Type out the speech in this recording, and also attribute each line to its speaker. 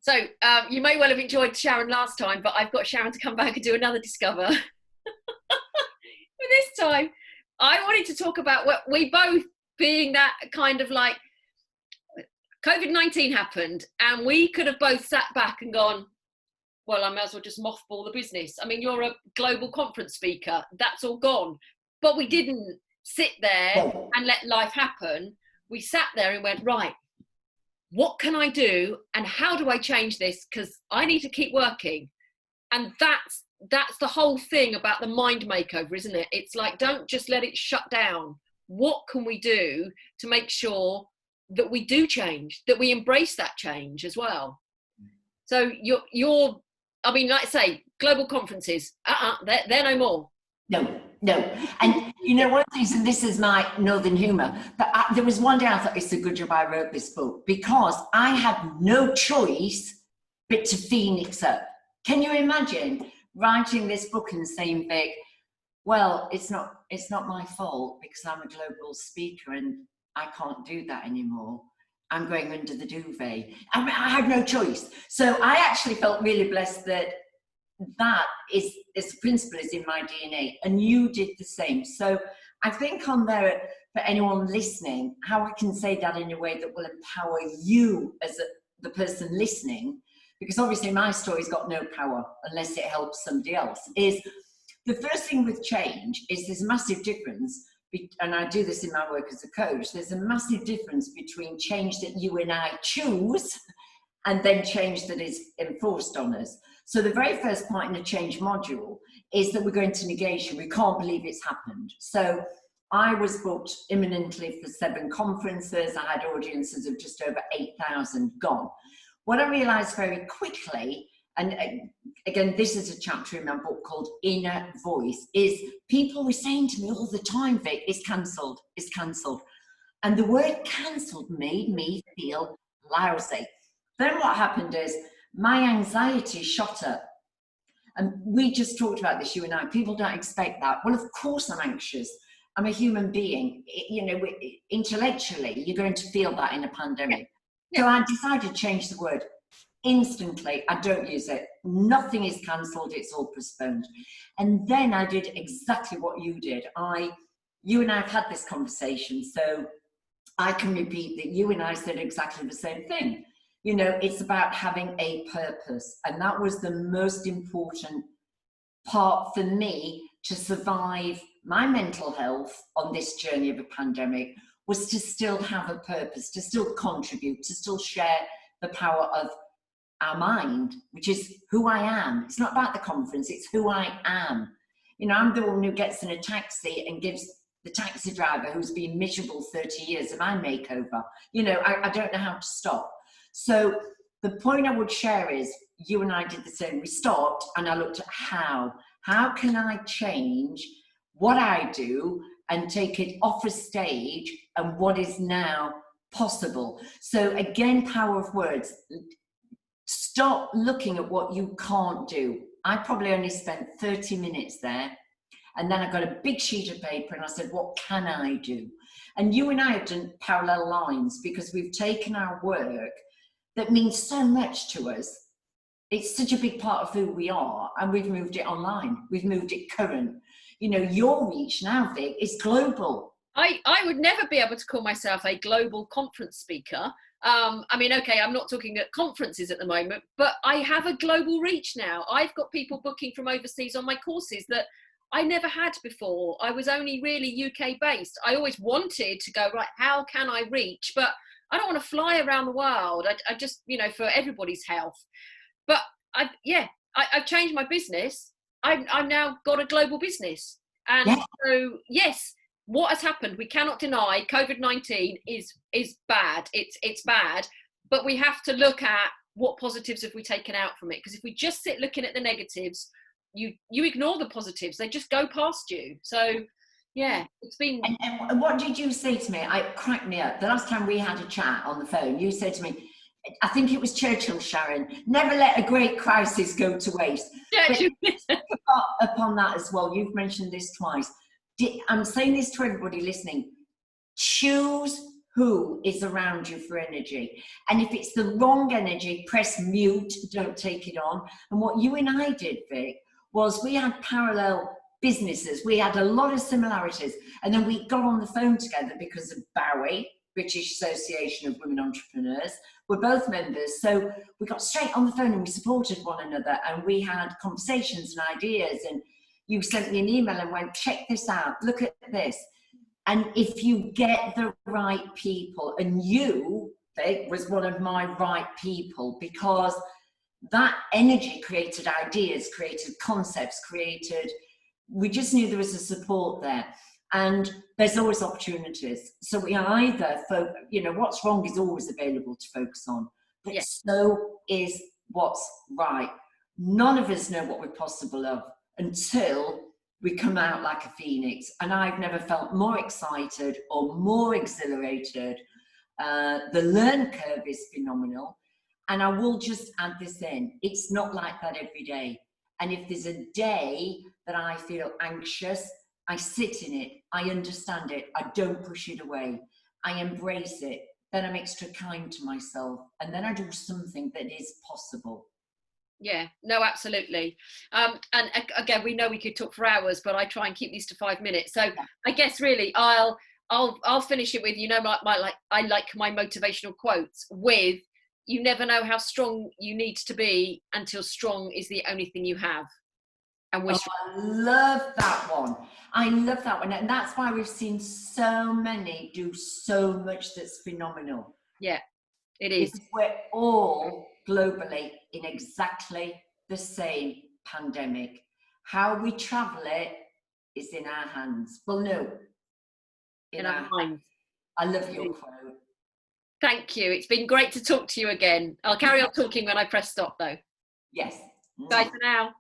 Speaker 1: So you may well have enjoyed Sharron last time, but I've got Sharron to come back and do another Discover. But this time, I wanted to talk about what we both being that kind of like COVID-19 happened, and we could have both sat back and gone, well, I may as well just mothball the business. I mean, you're a global conference speaker. That's all gone. But we didn't sit there and let life happen. We sat there and went, right, what can I do and how do I change this? Because I need to keep working. And that's the whole thing about the mind makeover, isn't it? It's like, don't just let it shut down. What can we do to make sure that we do change, that we embrace that change as well? So you're I mean, like I say, global conferences, they're no more.
Speaker 2: No. And you know, one of the things, and this is my northern humour, but there was one day I thought it's a good job I wrote this book, because I had no choice but to phoenix up. Can you imagine writing this book and saying, Vic, well, it's not my fault because I'm a global speaker and I can't do that anymore. I'm going under the duvet. I had no choice. So I actually felt really blessed that is a principle is in my DNA, and you did the same. So I think on there, for anyone listening, how I can say that in a way that will empower you as the person listening, because obviously my story's got no power unless it helps somebody else, is the first thing with change is there's a massive difference. And I do this in my work as a coach, there's a massive difference between change that you and I choose and then change that is enforced on us. So the very first point in the change module is that we're going to negation. We can't believe it's happened. So I was booked imminently for 7 conferences. I had audiences of just over 8,000 gone. What I realized very quickly, and again, this is a chapter in my book called Inner Voice, is people were saying to me all the time, Vic, it's cancelled, it's cancelled. And the word cancelled made me feel lousy. Then what happened is my anxiety shot up. And we just talked about this, you and I. People don't expect that. Well, of course I'm anxious. I'm a human being. You know, intellectually, you're going to feel that in a pandemic. Yeah. So I decided to change the word. Instantly, I don't use it. Nothing is cancelled, it's all postponed. And then I did exactly what you did. You and I have had this conversation, so I can repeat that you and I said exactly the same thing. You know, it's about having a purpose. And that was the most important part for me to survive my mental health on this journey of a pandemic, was to still have a purpose, to still contribute, to still share the power of our mind, which is who I am. It's not about the conference, it's who I am. You know, I'm the one who gets in a taxi and gives the taxi driver who's been miserable 30 years of my makeover. You know, I don't know how to stop. So the point I would share is, you and I did the same. We stopped and I looked at how can I change what I do and take it off a stage and what is now possible. So again, power of words. Stop looking at what you can't do. I probably only spent 30 minutes there. And then I got a big sheet of paper and I said, what can I do? And you and I have done parallel lines, because we've taken our work that means so much to us. It's such a big part of who we are, and we've moved it online. We've moved it current. You know, your reach now, Vic, is global.
Speaker 1: I would never be able to call myself a global conference speaker. I mean, okay, I'm not talking at conferences at the moment, but I have a global reach now. I've got people booking from overseas on my courses that I never had before. I was only really UK based. I always wanted to go, right, how can I reach? But I don't want to fly around the world. I just, you know, for everybody's health. But I've changed my business. I've now got a global business. And so, yes, what has happened, we cannot deny COVID-19 is bad. It's bad, but we have to look at what positives have we taken out from it. Because if we just sit looking at the negatives, you ignore the positives. They just go past you. So, yeah, it's been...
Speaker 2: And what did you say to me? It cracked me up. The last time we had a chat on the phone, you said to me, I think it was Churchill, Sharron, never let a great crisis go to waste. Upon that as well, you've mentioned this twice. I'm saying this to everybody listening. Choose who is around you for energy. And if it's the wrong energy, press mute, don't take it on. And what you and I did, Vic, was we had parallel businesses. We had a lot of similarities. And then we got on the phone together because of Bowie, British Association of Women Entrepreneurs. We're both members. So we got straight on the phone and we supported one another, and we had conversations and ideas. And you sent me an email and went, check this out, look at this. And if you get the right people, and you, Vic, was one of my right people, because that energy created ideas, created concepts, we just knew there was a support there. And there's always opportunities. So we either, what's wrong is always available to focus on, but yes, so is what's right. None of us know what we're possible of until we come out like a phoenix. And I've never felt more excited or more exhilarated. The learn curve is phenomenal. And I will just add this in, it's not like that every day. And if there's a day that I feel anxious, I sit in it, I understand it, I don't push it away, I embrace it, then I'm extra kind to myself, and then I do something that is possible.
Speaker 1: Yeah, no, absolutely. And again, we know we could talk for hours, but I try and keep these to 5 minutes. So I guess really I'll finish it with, I like my motivational quotes with, you never know how strong you need to be until strong is the only thing you have. And
Speaker 2: I love that one. I love that one. And that's why we've seen so many do so much that's phenomenal.
Speaker 1: Yeah, it is.
Speaker 2: Because we're all globally in exactly the same pandemic. How we travel it is in our hands. Well, no,
Speaker 1: in our minds.
Speaker 2: I love your quote.
Speaker 1: Thank you. It's been great to talk to you again. I'll carry on talking when I press stop, though.
Speaker 2: Yes.
Speaker 1: Bye for now.